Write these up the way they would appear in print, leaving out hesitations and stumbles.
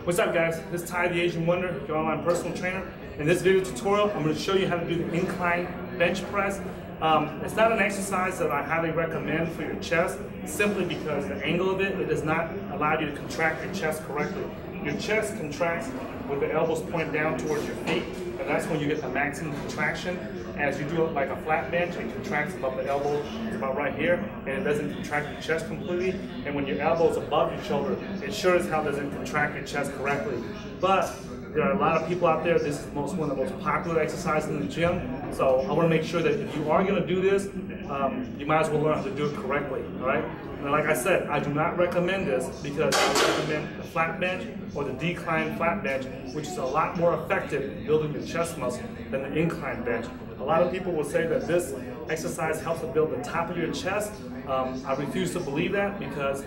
What's up guys, this is Ty the Asian Wonder, your online personal trainer. In this video tutorial, I'm going to show you how to do the incline bench press. It's not an exercise that I highly recommend for your chest, simply because the angle of it does not allow you to contract your chest correctly. Your chest contracts with the elbows pointed down towards your feet, and that's when you get the maximum contraction. As you do it like a flat bench, it contracts above the elbow, it's about right here, and it doesn't contract your chest completely. And when your elbow is above your shoulder, it sure as hell doesn't contract your chest correctly. But there are a lot of people out there, this is one of the most popular exercises in the gym, so I want to make sure that if you are going to do this, you might as well learn how to do it correctly, all right? And like I said, I do not recommend this because I recommend the flat bench or the decline flat bench, which is a lot more effective in building your chest muscle than the incline bench. A lot of people will say that this exercise helps to build the top of your chest. I refuse to believe that because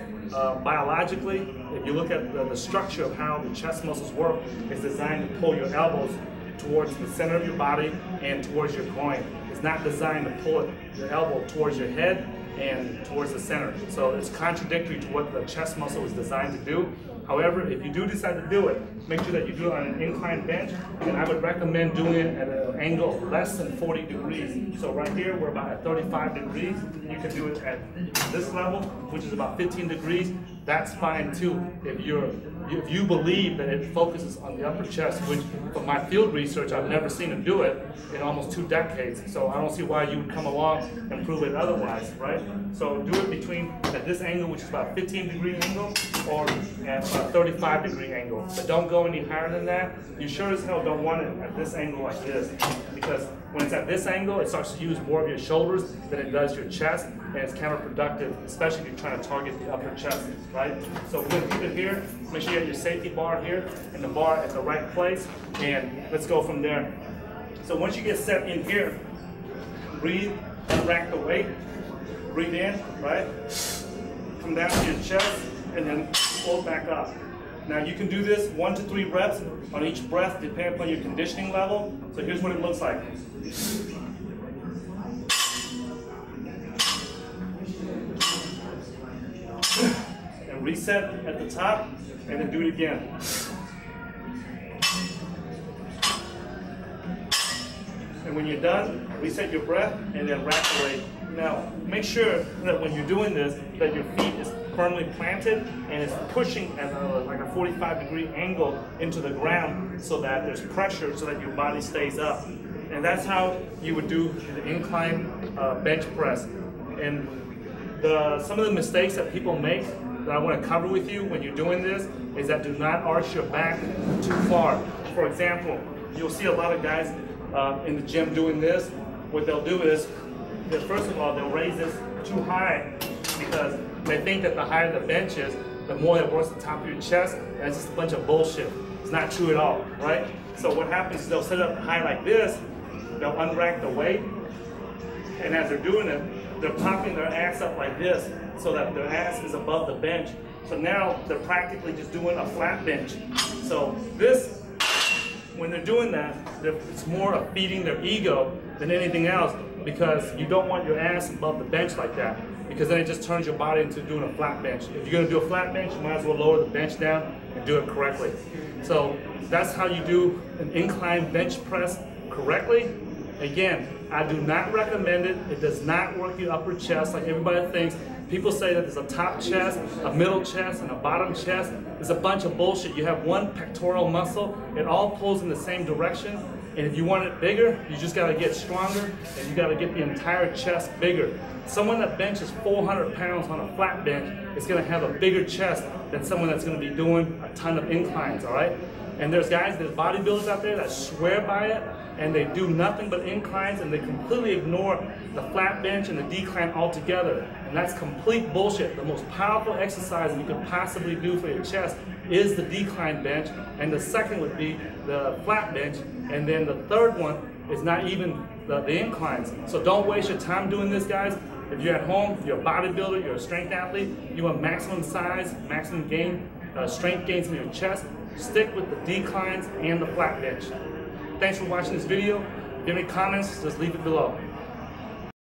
biologically, if you look at the structure of how the chest muscles work, it's designed to pull your elbows towards the center of your body and towards your groin. It's not designed to pull your elbow towards your head and towards the center. So it's contradictory to what the chest muscle is designed to do. However, if you do decide to do it, make sure that you do it on an incline bench, and I would recommend doing it at an angle of less than 40 degrees. So right here, we're about at 35 degrees. You can do it at this level, which is about 15 degrees. That's fine too, if you believe that it focuses on the upper chest, which from my field research, I've never seen it do it in almost 2 decades. So I don't see why you would come along and prove it otherwise, right? So do it at this angle, which is about 15-degree angle, or at a 35-degree angle. But don't go any higher than that. You sure as hell don't want it at this angle like this, because when it's at this angle, it starts to use more of your shoulders than it does your chest, and it's counterproductive, especially if you're trying to target the upper chest, right? So we're going to keep it here. Make sure you have your safety bar here and the bar at the right place, and let's go from there. So once you get set in here, breathe, rack the weight, breathe in, right? Come down to your chest, and then float back up. Now you can do this 1 to 3 reps on each breath, depending upon your conditioning level. So here's what it looks like. And reset at the top, and then do it again. And when you're done, reset your breath, and then rack the weight. Now, make sure that when you're doing this, that your feet is firmly planted and it's pushing at like a 45-degree angle into the ground, so that there's pressure so that your body stays up. And that's how you would do the incline bench press. And some of the mistakes that people make that I want to cover with you when you're doing this is that do not arch your back too far. For example, you'll see a lot of guys in the gym doing this. What they'll do is, first of all, they'll raise this too high because they think that the higher the bench is, the more it works the top of your chest, and it's just a bunch of bullshit. It's not true at all, right? So what happens is they'll set up high like this, they'll unrack the weight, and as they're doing it, they're popping their ass up like this so that their ass is above the bench. So now they're practically just doing a flat bench. So this, when they're doing that, it's more of feeding their ego than anything else, because you don't want your ass above the bench like that, because then it just turns your body into doing a flat bench. If you're going to do a flat bench, you might as well lower the bench down and do it correctly. So that's how you do an incline bench press correctly. Again, I do not recommend it. It does not work your upper chest like everybody thinks. People say that there's a top chest, a middle chest, and a bottom chest. It's a bunch of bullshit. You have one pectoral muscle. It all pulls in the same direction. And if you want it bigger, you just got to get stronger, and you got to get the entire chest bigger. Someone that benches 400 pounds on a flat bench is going to have a bigger chest than someone that's going to be doing a ton of inclines, all right? And there's bodybuilders out there that swear by it, and they do nothing but inclines, and they completely ignore the flat bench and the decline altogether. And that's complete bullshit. The most powerful exercise that you could possibly do for your chest is the decline bench, and the second would be the flat bench, and then the third one is not even the inclines. So don't waste your time doing this, guys. If you're at home, you're a bodybuilder, you're a strength athlete, you want maximum size, maximum gain, strength gains in your chest, stick with the declines and the flat bench. Thanks for watching this video. If you have any comments, just leave it below.